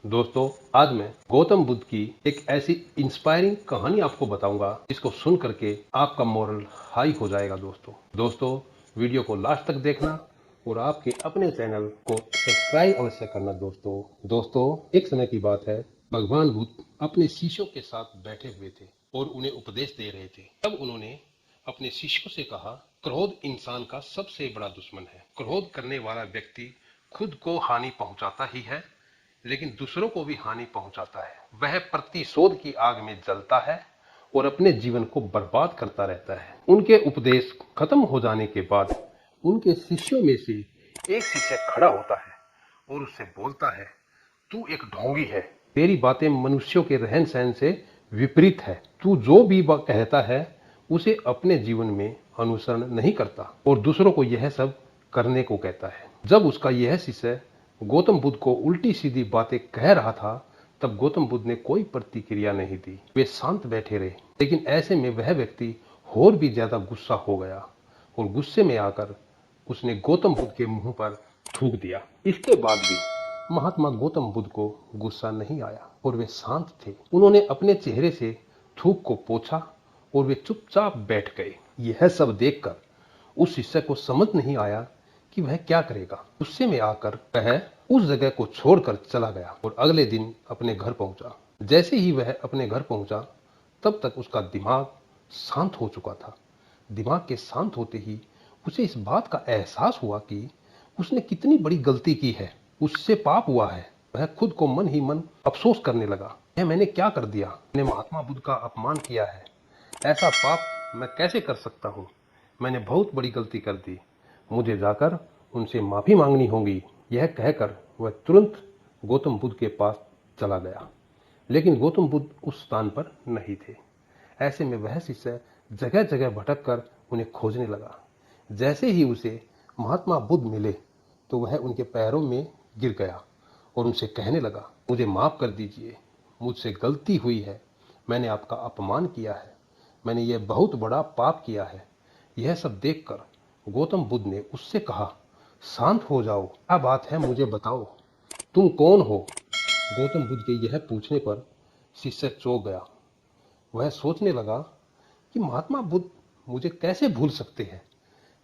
दोस्तों, आज मैं गौतम बुद्ध की एक ऐसी इंस्पायरिंग कहानी आपको बताऊंगा जिसको सुन करके आपका मोरल हाई हो जाएगा। दोस्तों, वीडियो को लास्ट तक देखना और आपके अपने चैनल को सब्सक्राइब अवश्य करना। दोस्तों, एक समय की बात है, भगवान बुद्ध अपने शिष्यों के साथ बैठे हुए थे और उन्हें उपदेश दे रहे थे। तब उन्होंने अपने शिष्यों से कहा, क्रोध इंसान का सबसे बड़ा दुश्मन है। क्रोध करने वाला व्यक्ति खुद को हानि पहुंचाता ही है, लेकिन दूसरों को भी हानि पहुंचाता है। वह प्रतिशोध की आग में जलता है और अपने जीवन को बर्बाद करता रहता है। उनके उपदेश खत्म हो जाने के बाद उनके शिष्यों में से एक शिष्य खड़ा होता है और उससे बोलता है, तू एक ढोंगी है। तेरी बातें मनुष्यों के रहन सहन से विपरीत है। तू जो भी कहता है उसे अपने जीवन में अनुसरण नहीं करता और दूसरों को यह सब करने को कहता है। जब उसका यह शिष्य गौतम बुद्ध को उल्टी सीधी बातें कह रहा था, तब गौतम बुद्ध ने कोई प्रतिक्रिया नहीं दी। वे शांत बैठे रहे। लेकिन ऐसे में वह व्यक्ति और भी ज्यादा गुस्सा हो गया और गुस्से में आकर उसने गौतम बुद्ध के मुंह पर थूक दिया। इसके बाद भी महात्मा गौतम बुद्ध को गुस्सा नहीं आया और वे शांत थे। उन्होंने अपने चेहरे से थूक को पोंछा और वे चुपचाप बैठ गए। यह सब देखकर उस शिष्य को समझ नहीं आया कि वह क्या करेगा। गुस्से में आकर वह उस जगह को छोड़कर चला गया और अगले दिन अपने घर पहुंचा। जैसे ही वह अपने घर पहुंचा, तब तक उसका दिमाग शांत हो चुका था। दिमाग के शांत होते ही उसे इस बात का एहसास हुआ कि उसने कितनी बड़ी गलती की है। उससे पाप हुआ है। वह खुद को मन ही मन अफसोस करने लगा, यह मैंने क्या कर दिया। मैंने महात्मा बुद्ध का अपमान किया है। ऐसा पाप मैं कैसे कर सकता हूँ। मैंने बहुत बड़ी गलती कर दी। मुझे जाकर उनसे माफी मांगनी होगी। यह कहकर वह तुरंत गौतम बुद्ध के पास चला गया। लेकिन गौतम बुद्ध उस स्थान पर नहीं थे। ऐसे में वह शिष्य जगह जगह भटक कर उन्हें खोजने लगा। जैसे ही उसे महात्मा बुद्ध मिले, तो वह उनके पैरों में गिर गया और उनसे कहने लगा, मुझे माफ कर दीजिए, मुझसे गलती हुई है। मैंने आपका अपमान किया है। मैंने यह बहुत बड़ा पाप किया है। यह सब देखकर गौतम बुद्ध ने उससे कहा, शांत हो जाओ, क्या बात है, मुझे बताओ, तुम कौन हो। गौतम बुद्ध के यह पूछने पर शिष्य चौंक गया। वह सोचने लगा कि महात्मा बुद्ध मुझे कैसे भूल सकते हैं।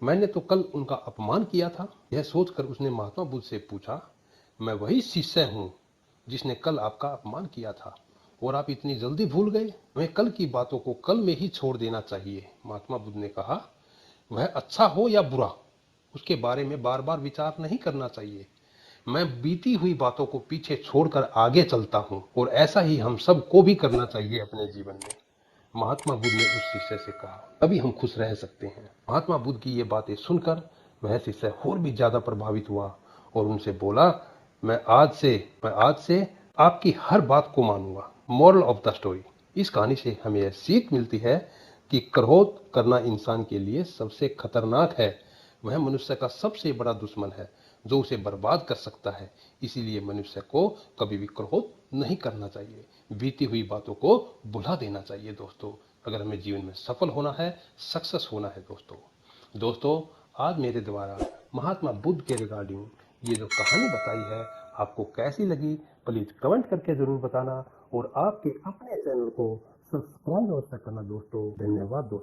मैंने तो कल उनका अपमान किया था। यह सोचकर उसने महात्मा बुद्ध से पूछा, मैं वही शिष्य हूं जिसने कल आपका अपमान किया था और आप इतनी जल्दी भूल गए। हमें कल की बातों को कल में ही छोड़ देना चाहिए। महात्मा बुद्ध ने कहा, वह अच्छा हो या बुरा, उसके बारे में बार बार विचार नहीं करना चाहिए। मैं बीती हुई बातों को पीछे छोड़कर आगे चलता हूं और ऐसा ही हम सबको भी करना चाहिए अपने जीवन में। महात्मा बुद्ध ने उस शिष्य से कहा, तभी हम खुश रह सकते हैं। महात्मा बुद्ध की ये बातें सुनकर वह शिष्य और भी ज्यादा प्रभावित हुआ और उनसे बोला, मैं आज से आपकी हर बात को मानूंगा। मॉरल ऑफ द स्टोरी, इस कहानी से हमें यह सीख मिलती है कि क्रोध करना इंसान के लिए सबसे खतरनाक है। वह मनुष्य का सबसे बड़ा दुश्मन है जो उसे बर्बाद कर सकता है। इसीलिए मनुष्य को कभी भी क्रोध नहीं करना चाहिए। बीती हुई बातों को भुला देना चाहिए। अगर हमें जीवन में सफल होना है, सक्सेस होना है। दोस्तों, आज मेरे द्वारा महात्मा बुद्ध के रिगार्डिंग ये जो कहानी बताई है, आपको कैसी लगी प्लीज कमेंट करके जरूर बताना और आपके अपने चैनल को सब्सक्राइब अवश्य करना। धन्यवाद दोस्तों।